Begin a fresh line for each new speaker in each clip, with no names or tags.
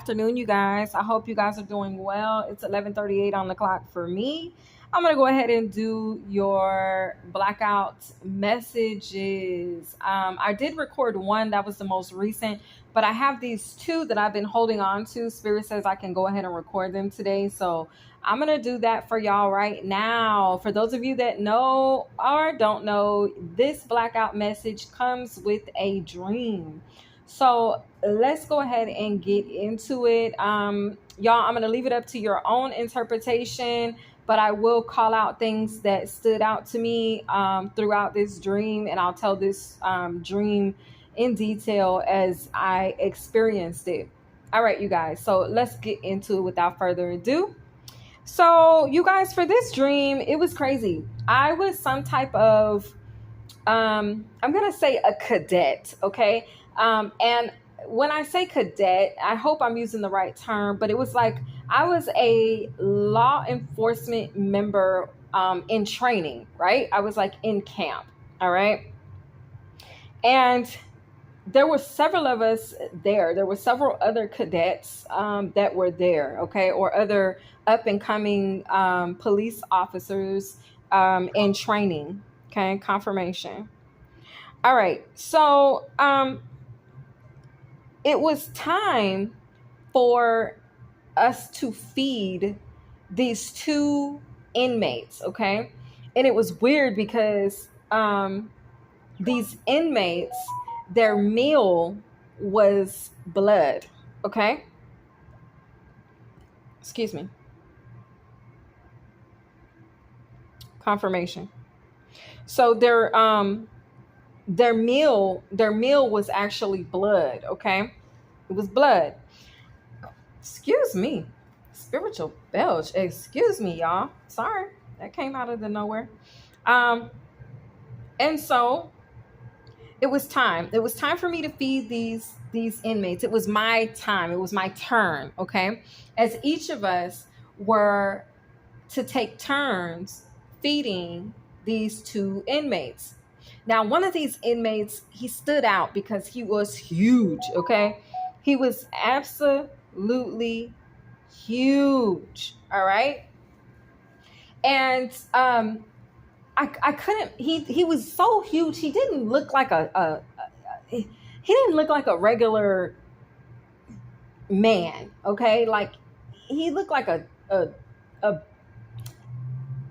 afternoon, you guys. I hope you guys are doing well. It's 11:38 on the clock for me. I'm gonna go ahead and do your blackout messages. I did record one that was the most recent, but I have these two that I've been holding on to. Spirit says I can go ahead and record them today, so I'm gonna do that for y'all right now. For those of you that know or don't know, this blackout message comes with a dream. So let's go ahead and get into it. Y'all, I'm going to leave it up to your own interpretation, but I will call out things that stood out to me throughout this dream, and I'll tell this dream in detail as I experienced it. All right, you guys. So let's get into it without further ado. So, you guys, for this dream, it was crazy. I was some type of I'm gonna say a cadet, okay? And when I say cadet, I hope I'm using the right term, but it was like I was a law enforcement member in training, right? I was like in camp, all right? And there were several of us there. There were several other cadets that were there, okay, or other up and coming police officers in training, okay, confirmation. All right. So it was time for us to feed these two inmates. Okay. And it was weird because these inmates, their meal was blood. Okay. Excuse me. Confirmation. So their meal was actually blood. Okay, it was blood. Excuse me, spiritual belch. Excuse me, y'all. Sorry, that came out of the nowhere. um and so it was time for me to feed these inmates. It was my time, it was my turn. Okay, as each of us were to take turns feeding these two inmates. Now, one of these inmates, he stood out because he was huge, okay? He was absolutely huge, all right? And I couldn't, he was so huge, he didn't look like he didn't look like a regular man, okay? Like, he looked like a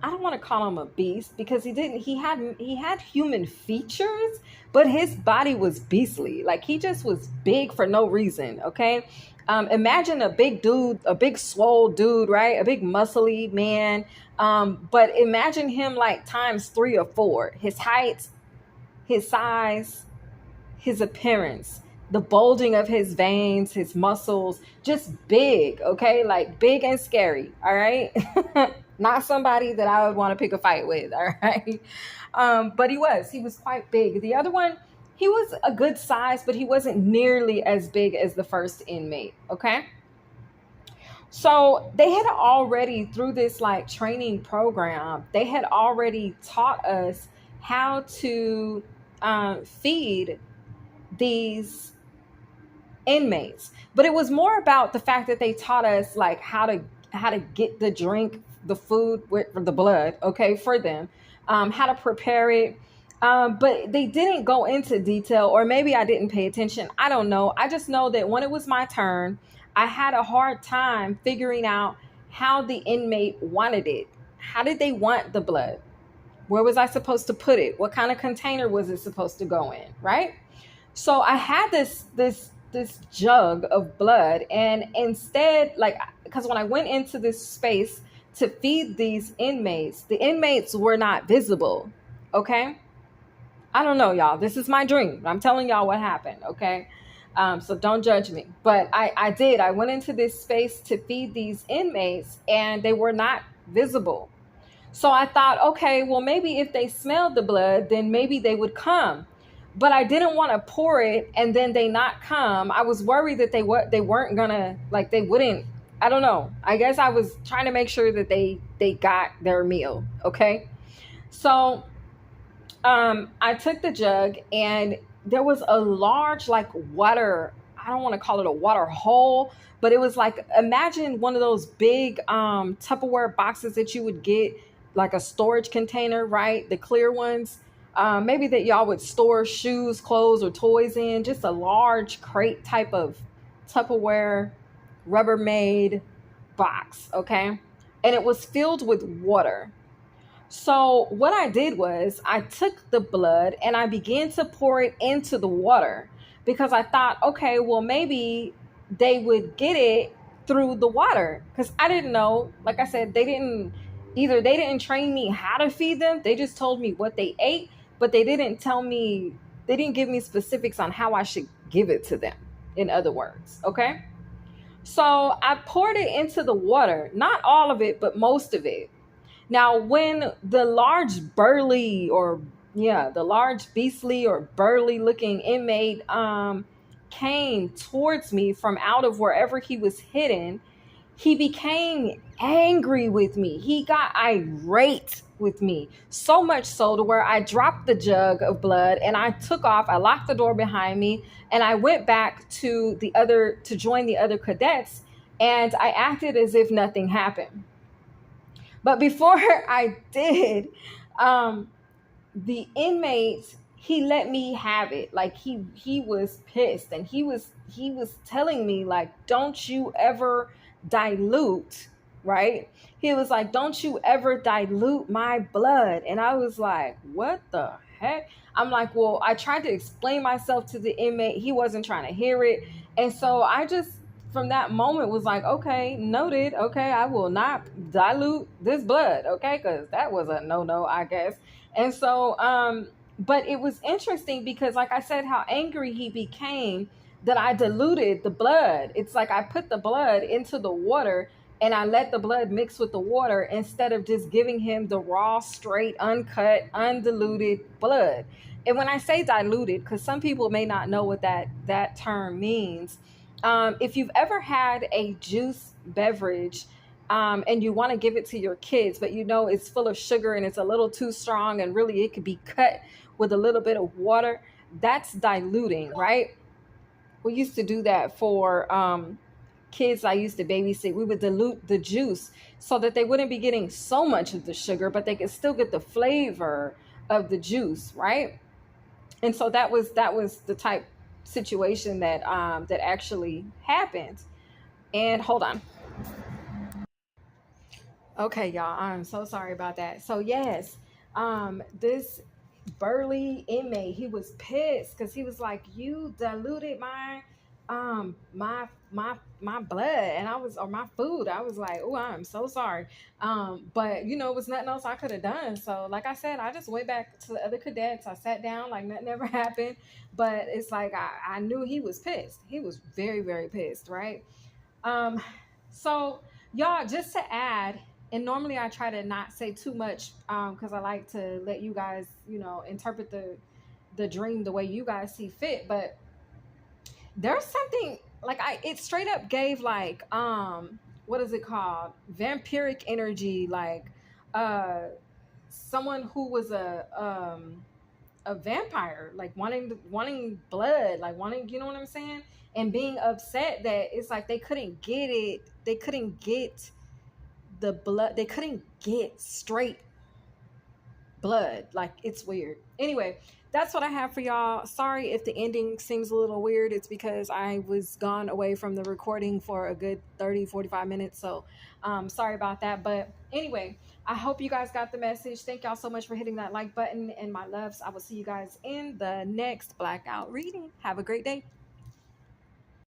I don't want to call him a beast because he didn't. He had human features, but his body was beastly. Like, he just was big for no reason. Okay, imagine a big dude, a big swole dude, right? A big muscly man. But imagine him like times three or four. His height, his size, his appearance, the bulging of his veins, his muscles, just big, okay? Like, big and scary, all right? Not somebody that I would want to pick a fight with, all right? But he was quite big. The other one, he was a good size, but he wasn't nearly as big as the first inmate, okay? So they had already, through this like training program, they had already taught us how to feed these inmates, but it was more about the fact that they taught us like how to get the drink, the food with the blood, okay, for them, how to prepare it. But they didn't go into detail, or maybe I didn't pay attention, I don't know. I just know that when it was my turn, I had a hard time figuring out how the inmate wanted it. How did they want the blood? Where was I supposed to put it? What kind of container was it supposed to go in, right? So I had this jug of blood, and instead, like, because when I went into this space to feed these inmates, the inmates were not visible. Okay, I don't know, y'all. This is my dream. I'm telling y'all what happened. Okay, so don't judge me. But I went into this space to feed these inmates, and they were not visible. So I thought, okay, well, maybe if they smelled the blood, then maybe they would come. But I didn't want to pour it and then they not come. I was worried that they weren't gonna, like, they wouldn't. I don't know. I guess I was trying to make sure that they got their meal. Okay. So I took the jug, and there was a large like water I don't want to call it a water hole, but it was like, imagine one of those big Tupperware boxes that you would get, like a storage container, right? The clear ones. Maybe that y'all would store shoes, clothes, or toys in, just a large crate type of Tupperware Rubbermaid box, okay? And it was filled with water. So what I did was I took the blood and I began to pour it into the water because I thought, okay, well, maybe they would get it through the water, because I didn't know. Like I said, they didn't train me how to feed them. They just told me what they ate, but they didn't give me specifics on how I should give it to them, in other words. Okay. So I poured it into the water, not all of it, but most of it. Now, when the large burly or yeah, the large beastly or burly looking inmate came towards me from out of wherever he was hidden, he became angry with me. He got irate with me, so much so to where I dropped the jug of blood and I took off. I locked the door behind me and I went back to join the other cadets, and I acted as if nothing happened. But before I did, um, the inmate, he let me have it. Like he was pissed, and he was telling me like, don't you ever dilute, right? He was like, don't you ever dilute my blood. And I was like, what the heck? I'm like, well, I tried to explain myself to the inmate. He wasn't trying to hear it. And so I just, from that moment, was like, okay, noted. Okay, I will not dilute this blood. Okay, because that was a no, I guess. And so, but it was interesting because, like I said, how angry he became that I diluted the blood. It's like I put the blood into the water and I let the blood mix with the water instead of just giving him the raw, straight, uncut, undiluted blood. And when I say diluted, because some people may not know what that term means, if you've ever had a juice beverage, and you want to give it to your kids, but you know it's full of sugar and it's a little too strong, and really it could be cut with a little bit of water, that's diluting, right? We used to do that for kids I used to babysit. We would dilute the juice so that they wouldn't be getting so much of the sugar, but they could still get the flavor of the juice, right? And so that was the type situation that actually happened. And hold on. Okay, y'all, I'm so sorry about that. So yes, this burly inmate, he was pissed because he was like, "You diluted my blood," and I was, or my food. I was like, "Oh, I'm so sorry." But it was nothing else I could have done. So, like I said, I just went back to the other cadets. I sat down like nothing ever happened. But it's like I knew he was pissed. He was very, very pissed, right? Um, so y'all, just to add, and normally I try to not say too much because I like to let you guys, interpret the dream the way you guys see fit. But there's something like it straight up gave like what is it called? Vampiric energy, like uh someone who was a vampire, like wanting blood, like wanting, you know what I'm saying? And being upset that it's like they couldn't get the blood, they couldn't get straight blood. Like, it's weird. Anyway, that's what I have for y'all. Sorry if the ending seems a little weird. It's because I was gone away from the recording for a good 30-45 minutes. So sorry about that. But anyway, I hope you guys got the message. Thank y'all so much for hitting that like button, and my loves, I will see you guys in the next blackout reading. Have a great day.